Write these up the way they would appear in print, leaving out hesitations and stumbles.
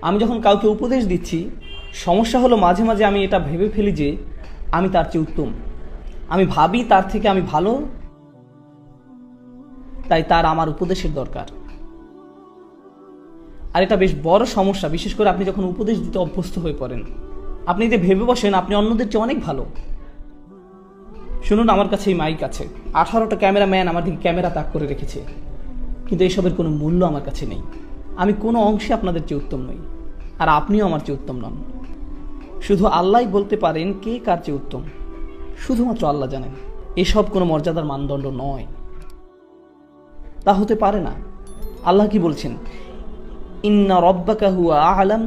আমি যখন কাউকে উপদেশ দিচ্ছি, সমস্যা হলো মাঝে মাঝে আমি এটা ভেবে ফেলি যে আমি তার চেয়ে উত্তম, আমি ভাবি তার থেকে আমি ভালো, তাই তার আমার উপদেশের দরকার। আর এটা বেশ বড় সমস্যা, বিশেষ করে আপনি যখন উপদেশ দিতে অভ্যস্ত হয়ে পড়েন। আপনি যে ভেবে বসেন আপনি অন্যদের চেয়ে অনেক ভালো। শুনুন, আমার কাছে এই মাইক আছে, 18টা ক্যামেরাম্যান আমার দিকে ক্যামেরা তাক করে রেখেছে, কিন্তু এসবের কোনো মূল্য আমার কাছে নেই। আমি কোনো অংশে আপনাদের চেয়ে উত্তম নই, আর আপনিও আমার চেয়ে উত্তম নন। শুধু আল্লাহই বলতে পারেন কে কার চেয়ে উত্তম, শুধুমাত্র আল্লাহ জানেন। এসব কোনো মর্যাদার মানদণ্ড নয়, তা হতে পারে না। আল্লাহ কি বলছেন? ইন্না রব্বাকা হুয়া আ'লাম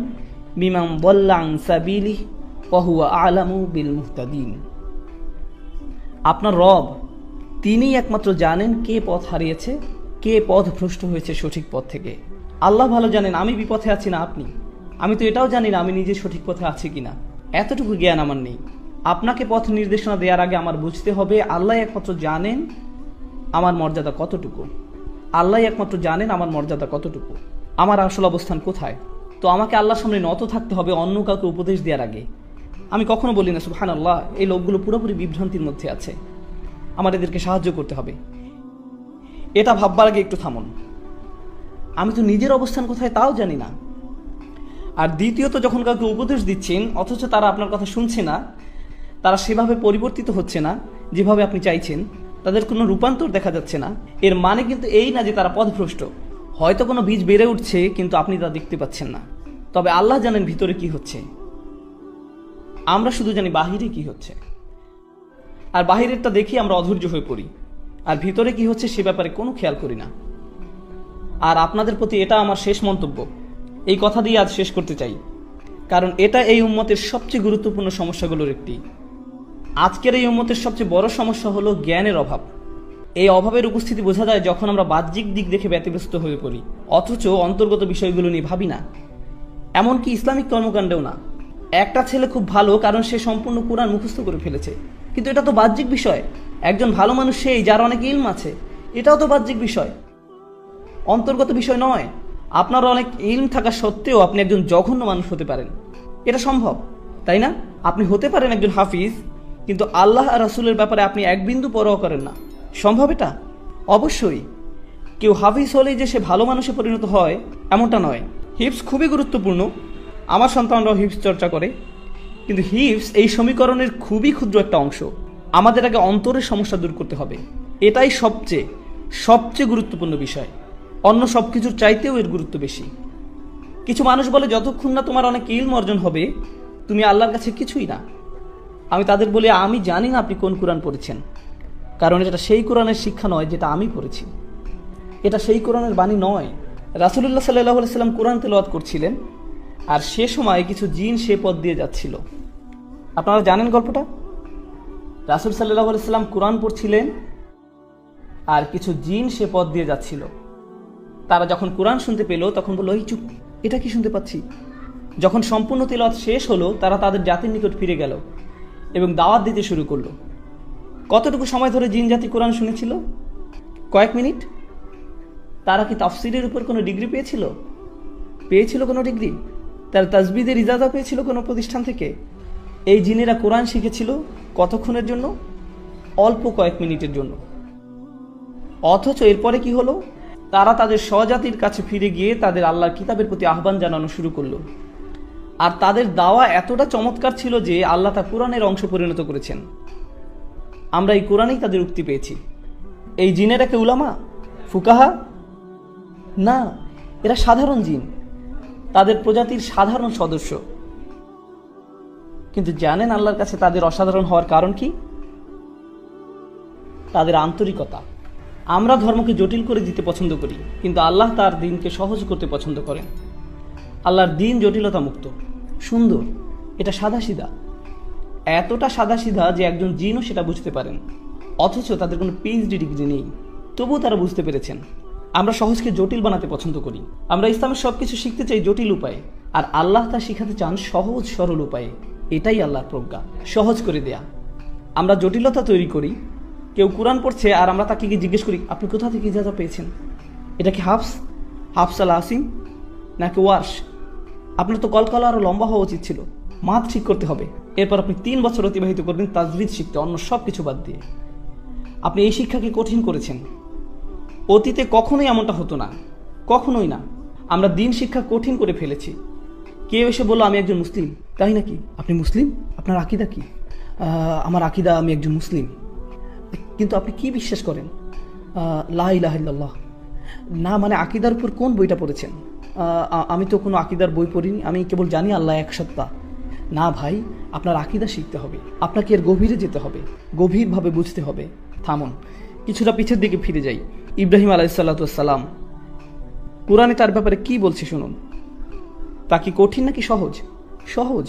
বিমান দাল্লা আন সাবিলিহি ওয়া হুয়া আ'লামু বিল মুহতাদিন। আপনার রব, তিনিই একমাত্র জানেন কে পথ হারিয়েছে, কে পথ ভ্রষ্ট হয়েছে সঠিক পথ থেকে। আল্লাহ ভালো জানেন আমি বিপথে আছি না আপনি। আমি তো এটাও জানি না আমি নিজে সঠিক পথে আছি কিনা, এতটুকু জ্ঞান আমার নেই। আপনাকে পথ নির্দেশনা দেওয়ার আগে আমার বুঝতে হবে আল্লাহ একমাত্র জানেন আমার মর্যাদা কতটুকু। আল্লাহ একমাত্র জানেন আমার মর্যাদা কতটুকু, আমার আসল অবস্থান কোথায়। তো আমাকে আল্লাহর সামনে নত থাকতে হবে অন্য কাউকে উপদেশ দেওয়ার আগে। আমি কখনো বলি না সুবহানাল্লাহ, এই লোকগুলো পুরোপুরি বিভ্রান্তির মধ্যে আছে, আমার এদেরকে সাহায্য করতে হবে। এটা ভাববার আগে একটু থামুন, আমি তো নিজের অবস্থান কোথায় তাও জানি না। আর দ্বিতীয়ত, যখন কাউকে উপদেশ দিচ্ছেন অথচ তারা আপনার কথা শুনছে না, তারা সেভাবে পরিবর্তিত হচ্ছে না যেভাবে আপনি চাইছেন, তাদের কোনো রূপান্তর দেখা যাচ্ছে না, এর মানে কিন্তু এই না যে তারা পথভ্রষ্ট। হয়তো কোনো বীজ বেড়ে উঠছে কিন্তু আপনি তা দেখতে পাচ্ছেন না। তবে আল্লাহ জানেন ভিতরে কি হচ্ছে, আমরা শুধু জানি বাহিরে কি হচ্ছে। আর বাহিরেরটা দেখি আমরা অধৈর্য হয়ে পড়ি, আর ভিতরে কি হচ্ছে সে ব্যাপারে কোনো খেয়াল করি না। আর আপনাদের প্রতি এটা আমার শেষ মন্তব্য, এই কথা দিয়ে আজ শেষ করতে চাই, কারণ এটা এই উম্মতের সবচেয়ে গুরুত্বপূর্ণ সমস্যাগুলোর একটি। আজকের এই উম্মতের সবচেয়ে বড় সমস্যা হলো জ্ঞানের অভাব। এই অভাবের উপস্থিতি বোঝা যায় যখন আমরা বাহ্যিক দিক দেখে ব্যতিব্যস্ত হয়ে পড়ি, অথচ অন্তর্গত বিষয়গুলো নিয়ে ভাবি না। এমনকি ইসলামিক কর্মকাণ্ডেও না। একটা ছেলে খুব ভালো কারণ সে সম্পূর্ণ কোরআন মুখস্থ করে ফেলেছে, কিন্তু এটা তো বাহ্যিক বিষয়। একজন ভালো মানুষ সেই যার অনেক ইলম আছে, এটাও তো বাহ্যিক বিষয়, অন্তর্গত বিষয় নয়। আপনার অনেক ইলম থাকা সত্ত্বেও আপনি একজন জঘন্য মানুষ হতে পারেন, এটা সম্ভব, তাই না? আপনি হতে পারেন একজন হাফিজ, কিন্তু আল্লাহ আর রাসূলের ব্যাপারে আপনি এক বিন্দু পরোয়া করেন না। সম্ভব এটা? অবশ্যই। কেউ হাফিজ হলেই যে সে ভালো মানুষে পরিণত হয় এমনটা নয়। হিফজ খুবই গুরুত্বপূর্ণ, আমার সন্তানরাও হিফজ চর্চা করে, কিন্তু হিফজ এই সমীকরণের খুবই ক্ষুদ্র একটা অংশ। আমাদের আগে অন্তরের সমস্যা দূর করতে হবে, এটাই সবচেয়ে গুরুত্বপূর্ণ বিষয়। অন্য সব কিছুর চাইতেও এর গুরুত্ব বেশি। কিছু মানুষ বলে যতক্ষণ না তোমার অনেক ইলম অর্জন হবে তুমি আল্লাহর কাছে কিছুই না। আমি তাদের বলি আমি জানি না আপনি কোন কোরআন পড়েছেন, কারণ এটা সেই কোরআনের শিক্ষা নয় যেটা আমি পড়েছি, এটা সেই কোরআনের বাণী নয়। রাসূলুল্লাহ সাল্লাল্লাহু আলাইহি সাল্লাম কোরআন তেলাওয়াত করছিলেন, আর সে সময় কিছু জিন সে পথ দিয়ে যাচ্ছিল। আপনারা জানেন গল্পটা? রাসূল সাল্লাল্লাহু আলাইহি সাল্লাম কোরআন পড়ছিলেন আর কিছু জিন সে পথ দিয়ে যাচ্ছিল। তারা যখন কোরআন শুনতে পেল তখন বলল, এই চুপ, এটা কি শুনতে পাচ্ছি। যখন সম্পূর্ণ তেলাওয়াত শেষ হলো তারা তাদের জাতির নিকট ফিরে গেল এবং দাওয়াত দিতে শুরু করলো। কতটুকু সময় ধরে জিন জাতি কোরআন শুনেছিল? কয়েক মিনিট। তারা কি তাফসিরের উপর কোনো ডিগ্রি পেয়েছিল কোনো ডিগ্রি? তারা তাজবিদের ইজাজা পেয়েছিল কোনো প্রতিষ্ঠান থেকে? এই জিনেরা কোরআন শিখেছিল কতক্ষণের জন্য? অল্প কয়েক মিনিটের জন্য। অথচ এরপরে কি হলো? তারা তাদের স্বজাতির কাছে ফিরে গিয়ে তাদের আল্লাহর কিতাবের প্রতি আহ্বান জানানো শুরু করলো। আর তাদের দাওয়া এতটা চমৎকার ছিল যে আল্লাহ তা কোরআনের অংশ পরিণত করেছেন। আমরা এই কোরআনেই তাদের উক্তি পেয়েছি। এই জিনেরা কে উলামা, ফুকাহা? না, এরা সাধারণ জিন, তাদের প্রজাতির সাধারণ সদস্য। কিন্তু জানেন আল্লাহর কাছে তাদের অসাধারণ হওয়ার কারণ কি? তাদের আন্তরিকতা। আমরা ধর্মকে জটিল করে দিতে পছন্দ করি, কিন্তু আল্লাহ তার দ্বীনকে সহজ করতে পছন্দ করেন। আল্লাহর দ্বীন জটিলতা মুক্ত, সুন্দর, এটা সাদাসিধা, এতটা সাদাসিধা যে একজন জিনও সেটা বুঝতে পারেন। অথচ তাদের কোনো পিএইচডি ডিগ্রি নেই, তবুও তারা বুঝতে পেরেছেন। আমরা সহজকে জটিল বানাতে পছন্দ করি। আমরা ইসলামের সবকিছু শিখতে চাই জটিল উপায়ে, আর আল্লাহ তা শিখাতে চান সহজ সরল উপায়ে। এটাই আল্লাহর প্রজ্ঞা, সহজ করে দেয়া। আমরা জটিলতা তৈরি করি। কেউ কোরআন পড়ছে আর আমরা তাকে গিয়ে জিজ্ঞেস করি, আপনি কোথা থেকে ইজাজা পেয়েছেন? এটা কি হাফস আল আসিম নাকি ওয়ার্শ? আপনার তো কলকলা আরও লম্বা হওয়া উচিত ছিল। মাথ ঠিক করতে হবে। এরপর আপনি 3 বছর অতিবাহিত করবেন তাজবিদ শিখতে, অন্য সব কিছু বাদ দিয়ে। আপনি এই শিক্ষাকে কঠিন করেছেন। অতীতে কখনোই এমনটা হতো না, কখনোই না। আমরা দিন শিক্ষা কঠিন করে ফেলেছি। কেউ এসে বললো আমি একজন মুসলিম। তাই নাকি? আপনি মুসলিম? আপনার আকিদা কি? আমার আকিদা আমি একজন মুসলিম। কিন্তু আপনি কি বিশ্বাস করেন? লা ইলাহা ইল্লাল্লাহ। না মানে আকিদার উপর কোন বইটা পড়েছেন? আমি তো কোনো আকিদার বই পড়িনি, আমি কেবল জানি আল্লাহ এক সত্তা। না ভাই, আপনার আকিদা শিখতে হবে, আপনাকে এর গভীরে যেতে হবে, গভীরভাবে বুঝতে হবে। থামুন, কিছুটা পিছের দিকে ফিরে যাই। ইব্রাহিম আলাইহিসসালাম, কোরআনে তার ব্যাপারে কি বলছে শুনুন। তা কি কঠিন নাকি সহজ? সহজ।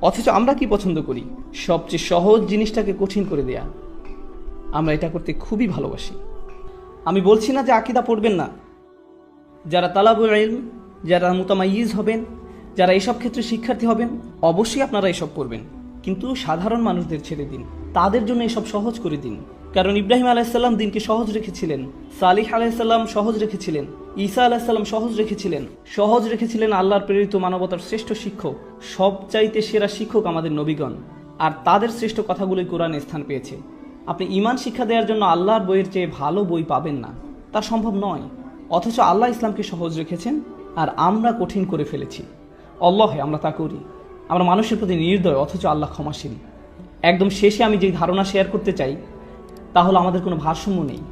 অথচ আমরা কি পছন্দ করি? সবচেয়ে সহজ জিনিসটাকে কঠিন করে দেয়া। আমরা এটা করতে খুবই ভালোবাসি। আমি বলছি না যে আকিদা পড়বেন না। যারা তালাবুল ইলম, যারা মুতামাইয়িজ হবেন, যারা এসব ক্ষেত্রে শিক্ষার্থী হবেন, অবশ্যই আপনারা এসব পড়বেন। কিন্তু সাধারণ মানুষদের ছেড়ে দিন, তাদের জন্য এসব সহজ করে দিন। কারণ ইব্রাহিম আলাইহিসসালাম দিনকে সহজ রেখেছিলেন, সালিহ আলাইহিসসালাম সহজ রেখেছিলেন, ঈসা আলাইহিসসালাম সহজ রেখেছিলেন আল্লাহর প্রেরিত মানবতার শ্রেষ্ঠ শিক্ষক, সবচাইতে সেরা শিক্ষক আমাদের নবীগণ। আর তাদের শ্রেষ্ঠ কথাগুলোই কোরআনে স্থান পেয়েছে। আপনি ঈমান শিক্ষা দেওয়ার জন্য আল্লাহর বইয়ের চেয়ে ভালো বই পাবেন না, তা সম্ভব নয়। অথচ আল্লাহ ইসলামকে সহজ রেখেছেন আর আমরা কঠিন করে ফেলেছি। আল্লাহে আমরা তা করি। আমরা মানুষের প্রতি নির্দয়, অথচ আল্লাহ ক্ষমাশীল। একদম শেষে আমি যে ধারণা শেয়ার করতে চাই তা হলো আমাদের কোনো ভারসাম্য নেই।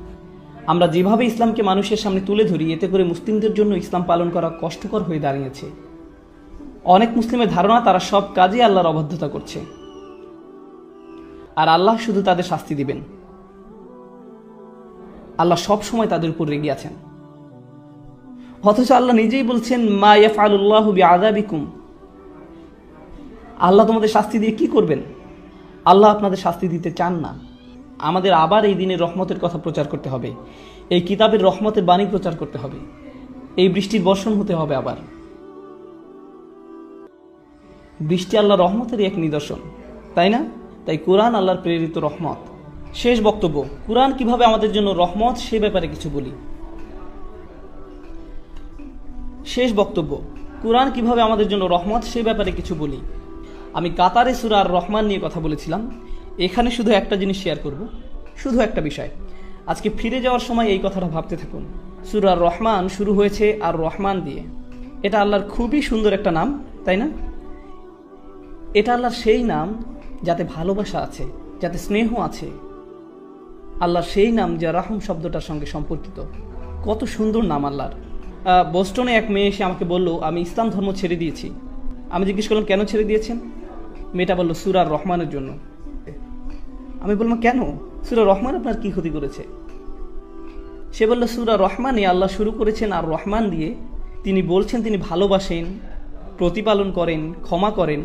আমরা যেভাবে ইসলামকে মানুষের সামনে তুলে ধরি, এতে করে মুসলিমদের জন্য ইসলাম পালন করা কষ্টকর হয়ে দাঁড়িয়েছে। অনেক মুসলিমের ধারণা তারা সব কাজে আল্লাহর অবাধ্যতা করছে আর আল্লাহ শুধু তাদের শাস্তি দিবেন। আল্লাহ সব সময় তাদের উপর রেগে আছেন। অথচ আল্লাহ নিজেই বলছেন, মা ইয়াফআলুল্লাহু বিআযাবিকুম। আল্লাহ তোমাদের শাস্তি দিয়ে কি করবেন? আল্লাহ আপনাদের শাস্তি দিতে চান না। আমাদের আবার এই দিনের রহমতের কথা প্রচার করতে হবে, এই কিতাবের রহমতের বাণী প্রচার করতে হবে, এই বৃষ্টির বর্ষণ হতে হবে। আবার বৃষ্টি আল্লাহর রহমতেরই এক নিদর্শন, তাই না? তাই কোরআন আল্লাহর প্রেরিত রহমত। শেষ বক্তব্য, কোরআন কিভাবে আমাদের জন্য রহমত সে ব্যাপারে কিছু বলি। কোরআন কিভাবে আমাদের জন্য রহমত সে ব্যাপারে কিছু বলি। আমি কাতারে সূরা আর রহমান নিয়ে কথা বলেছিলাম। এখানে শুধু একটা জিনিস শেয়ার করব, শুধু একটা বিষয়। আজকে ফিরে যাওয়ার সময় এই কথাটা ভাবতে থাকুন। সূরা আর রহমান শুরু হয়েছে আর রহমান দিয়ে। এটা আল্লাহর খুবই সুন্দর একটা নাম, তাই না? এটা আল্লাহর সেই নাম যাতে ভালোবাসা আছে, যাতে স্নেহ আছে। আল্লাহর সেই নাম যা রাহম শব্দটার সঙ্গে সম্পর্কিত। কত সুন্দর নাম আল্লাহর। বোস্টনে এক মেয়ে এসে আমাকে বলল, আমি ইসলাম ধর্ম ছেড়ে দিয়েছি। আমি জিজ্ঞেস করলাম, কেন ছেড়ে দিয়েছেন? মেয়েটা বলল, সূরা আর রহমানের জন্য। আমি বললাম, কেন? সূরা রহমান আপনার কি ক্ষতি করেছে? সে বলল, সূরা রহমানে আল্লাহ শুরু করেছেন আর রহমান দিয়ে। তিনি বলছেন তিনি ভালোবাসেন, প্রতিপালন করেন, ক্ষমা করেন।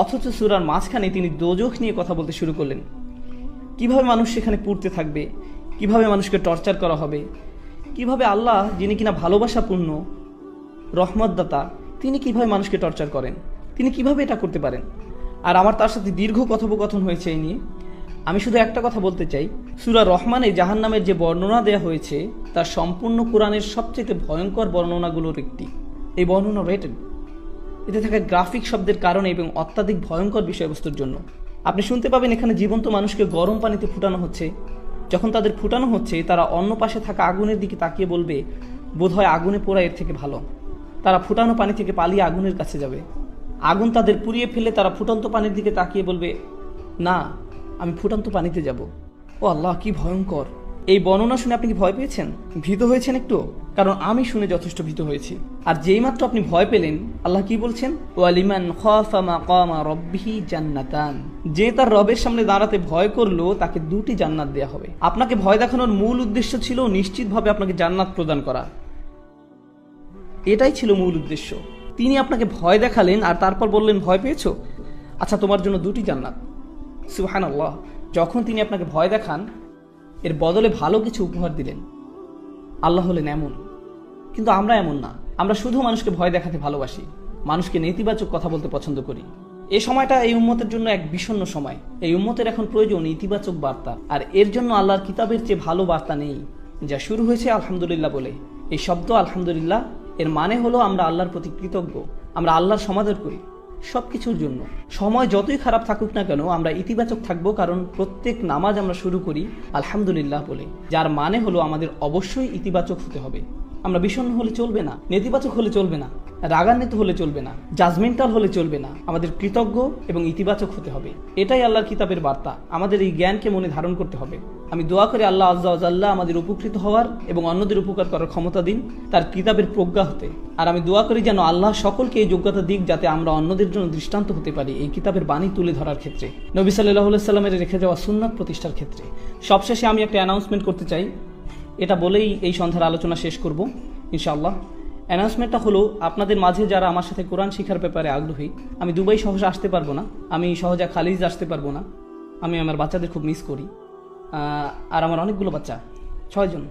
অথচ সূরার মাঝখানে তিনি দোজখ নিয়ে কথা বলতে শুরু করলেন। কিভাবে মানুষ সেখানে পুড়তে থাকবে, কিভাবে মানুষকে টর্চার করা হবে, কিভাবে আল্লাহ যিনি কিনা ভালোবাসাপূর্ণ রহমতদাতা, তিনি কিভাবে মানুষকে টর্চার করেন, তিনি কিভাবে এটা করতে পারেন। আর আমার তার সাথে দীর্ঘ কথোপকথন হয়েছে এই নিয়ে। আমি শুধু একটা কথা বলতে চাই, সূরা রহমানে জাহান্নামের যে বর্ণনা দেয়া হয়েছে তা সম্পূর্ণ কোরআনের সবচেয়ে ভয়ঙ্কর বর্ণনাগুলোর একটি। এই বর্ণনা রেটেড, এতে থাকা গ্রাফিক শব্দের কারণে এবং অত্যাধিক ভয়ঙ্কর বিষয়বস্তুর জন্য। আপনি শুনতে পাবেন এখানে জীবন্ত মানুষকে গরম পানিতে ফুটানো হচ্ছে। যখন তাদের ফুটানো হচ্ছে, তারা অন্য পাশে থাকা আগুনের দিকে তাকিয়ে বলবে, বোধহয় আগুনে পোড়া এর থেকে ভালো। তারা ফুটানো পানি থেকে পালিয়ে আগুনের কাছে যাবে। আগুন তাদের পুড়িয়ে ফেলে তারা ফুটন্ত পানির দিকে তাকিয়ে বলবে, না, আমি ফুটন্ত পানিতে যাব। ও আল্লাহ, কি ভয়ঙ্কর! এই বর্ণনা শুনে আপনি কি ভয় পেয়েছেন? ভীত হয়েছেন একটু? কারণ আমি শুনে যথেষ্ট ভীত হয়েছি। আর যেই মাত্র আপনি ভয় পেলেন, আল্লাহ কি বলছেন? ওয়ালিমান খাফা মাকামা রাব্বিহি জান্নাতান। যে তার রবের সামনে দাঁড়াতে ভয় করলো, তাকে 2টি জান্নাত দেয়া হবে। আপনাকে ভয় দেখানোর মূল উদ্দেশ্য ছিল নিশ্চিতভাবে আপনাকে জান্নাত প্রদান করা। এটাই ছিল মূল উদ্দেশ্য। তিনি আপনাকে ভয় দেখালেন আর তারপর বললেন, ভয় পেয়েছো? আচ্ছা, তোমার জন্য 2টি জান্নাত। সুবহানাল্লাহ। যখন তিনি আপনাকে ভয় দেখান, এর বদলে ভালো কিছু উপহার দিলেন। আল্লাহ হলেন এমন। কিন্তু আমরা এমন না। আমরা শুধু মানুষকে ভয় দেখাতে ভালোবাসি, মানুষকে নেতিবাচক কথা বলতে পছন্দ করি। এই সময়টা এই উম্মতের জন্য এক বিষণ্ণ সময়। এই উম্মতের এখন প্রয়োজন ইতিবাচক বার্তা। আর এর জন্য আল্লাহর কিতাবের চেয়ে ভালো বার্তা নেই। যা শুরু হয়েছে আলহামদুলিল্লাহ বলে। এই শব্দ আলহামদুলিল্লাহ এর মানে হলো আমরা আল্লাহর প্রতি কৃতজ্ঞ। আমরা আল্লাহর সমাদর করি সব কিছুর জন্য। সময় যতই খারাপ থাকুক না কেন আমরা ইতিবাচক থাকবো, কারণ প্রত্যেক নামাজ আমরা শুরু করি আলহামদুলিল্লাহ বলে, যার মানে হলো আমাদের অবশ্যই ইতিবাচক হতে হবে। আমরা বিষণ্ণ হলে চলবে না, নেতিবাচক হলে চলবে না, রাগান্বিত হলে চলবে না, জাজমেন্টাল হলে চলবে না। আমাদের কৃতজ্ঞ এবং ইতিবাচক হতে হবে। এটাই আল্লাহর কিতাবের বার্তা। আমাদের এই জ্ঞানকে মনে ধারণ করতে হবে। আমি দোয়া করি আল্লাহ আজ্জা ওয়া জাল্লা আমাদের উপকৃত হওয়ার এবং অন্যদের উপকার করার ক্ষমতা দিন তার কিতাবের প্রজ্ঞা হতে। আর আমি দোয়া করি যেন আল্লাহ সকলকে এই যোগ্যতা দিক যাতে আমরা অন্যদের জন্য দৃষ্টান্ত হতে পারি এই কিতাবের বাণী তুলে ধরার ক্ষেত্রে, নবী সাল্লাল্লাহু আলাইহি সাল্লামের রেখে যাওয়া সুন্নাত প্রতিষ্ঠার ক্ষেত্রে। সবশেষে আমি একটা অ্যানাউন্সমেন্ট করতে চাই, এটা বলেই এই সন্ধ্যার আলোচনা শেষ করব ইনশাআল্লাহ। অ্যানাউন্সমেন্টটা হলো, আপনাদের মাঝে যারা আমার সাথে কোরআন শিখার ব্যাপারে আগ্রহী, আমি দুবাই সহজে আসতে পারবো না, আমি সহজে খালিজ আসতে পারবো না, আমি আমার বাচ্চাদের খুব মিস করি। আর আমার অনেকগুলো বাচ্চা, 6 জন,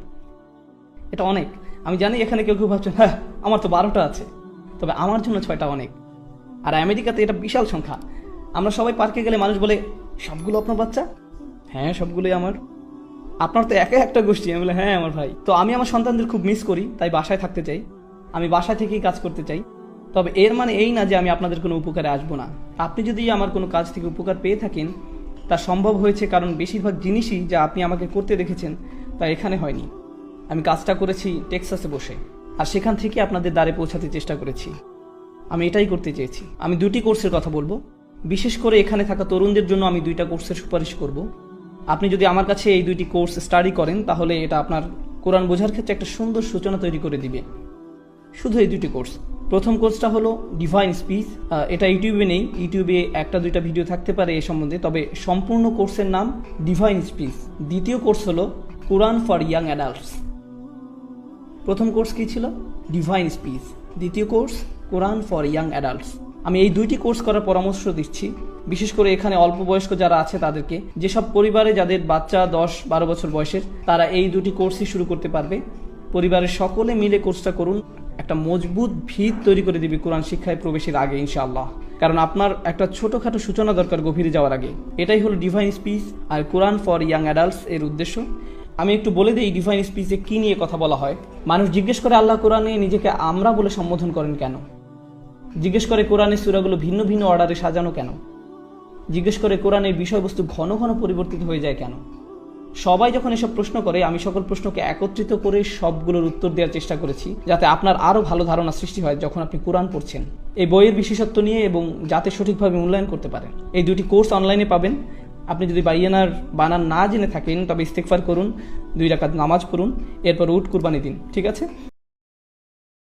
এটা অনেক। আমি জানি এখানে কেউ কেউ ভাবছেন হ্যাঁ আমার তো 12টা আছে, তবে আমার জন্য 6টা অনেক। আর আমেরিকাতে এটা বিশাল সংখ্যা। আমরা সবাই পার্কে গেলে মানুষ বলে সবগুলো আপনার বাচ্চা? হ্যাঁ সবগুলোই আমার। আপনার তো একা একটা গোষ্ঠী। আমি বলে হ্যাঁ আমার ভাই। তো আমি আমার সন্তানদের খুব মিস করি, তাই বাসায় থাকতে চাই, আমি বাসায় থেকেই কাজ করতে চাই। তবে এর মানে এই না যে আমি আপনাদের কোনো উপকারে আসবো না। আপনি যদি আমার কোনো কাজ থেকে উপকার পেয়ে থাকেন, তা সম্ভব হয়েছে কারণ বেশিরভাগ জিনিসই যা আপনি আমাকে করতে দেখেছেন তা এখানে হয়নি। আমি কাজটা করেছি টেক্সাসে বসে, আর সেখান থেকে আপনাদের দ্বারে পৌঁছাতে চেষ্টা করেছি। আমি এটাই করতে চেয়েছি। আমি 2টি কোর্সের কথা বলবো, বিশেষ করে এখানে থাকা তরুণদের জন্য আমি 2টা কোর্সের সুপারিশ করব। আপনি যদি আমার কাছে এই 2টি কোর্স স্টাডি করেন তাহলে এটা আপনার কোরআন বোঝার ক্ষেত্রে একটা সুন্দর সূচনা তৈরি করে দিবে। শুধু এই 2টি কোর্স। প্রথম কোর্সটা হলো ডিভাইন স্পিচ। এটা ইউটিউবে নেই, ইউটিউবে 1-2টা ভিডিও থাকতে পারে এ সম্বন্ধে, তবে সম্পূর্ণ কোর্সের নাম ডিভাইন স্পিচ। দ্বিতীয় কোর্স হলো কোরআন ফর ইয়াং অ্যাডাল্টস। প্রথম কোর্স কি ছিল? Divine speech. দ্বিতীয় course Quran for young adults. আমি এই 2টি কোর্স করার পরামর্শ দিচ্ছি, বিশেষ করে এখানে অল্প বয়স্ক যারা আছে তাদেরকে। যেসব পরিবারে যাদের বাচ্চা 10-12 বছর বয়সের, তারা এই 2টি কোর্সই শুরু করতে পারবে। পরিবারের সকলে মিলে কোর্সটা করুন, একটা মজবুত ভিত তৈরি করে দিবে কোরআন শিক্ষায় প্রবেশের আগে ইনশাআল্লাহ। কারণ আপনার একটা ছোটোখাটো সূচনা দরকার গভীরে যাওয়ার আগে। এটাই হলো ডিভাইন স্পিচ আর কোরআন ফর ইয়াং অ্যাডাল্টস এর উদ্দেশ্য। আমি একটু বলে দিই ডিভাইন স্পিচে কী নিয়ে কথা বলা হয়। মানুষ জিজ্ঞেস করে আল্লাহ কোরআনে নিজেকে আমরা বলে সম্বোধন করেন কেন? জিজ্ঞেস করে কোরআনের সূরাগুলো ভিন্ন ভিন্ন অর্ডারে সাজানো কেন? জিজ্ঞেস করে কোরআনের বিষয়বস্তু ঘন ঘন পরিবর্তিত হয়ে যায় কেন? সবাই যখন এসব প্রশ্ন করে, আমি সকল প্রশ্নকে একত্রিত করে সবগুলোর উত্তর দেওয়ার চেষ্টা করেছি, যাতে আপনার আরও ভালো ধারণা সৃষ্টি হয় যখন আপনি কোরআন পড়ছেন এই বইয়ের বিশেষত্ব নিয়ে, এবং যাতে সঠিকভাবে মূল্যায়ন করতে পারেন। এই 2টি কোর্স অনলাইনে পাবেন। আপনি যদি বাইয়ানার বানান না জেনে থাকেন তবে ইস্তেগফার করুন, 2 রাকাত নামাজ পড়ুন, এরপর উট কুরবানি দিন। ঠিক আছে?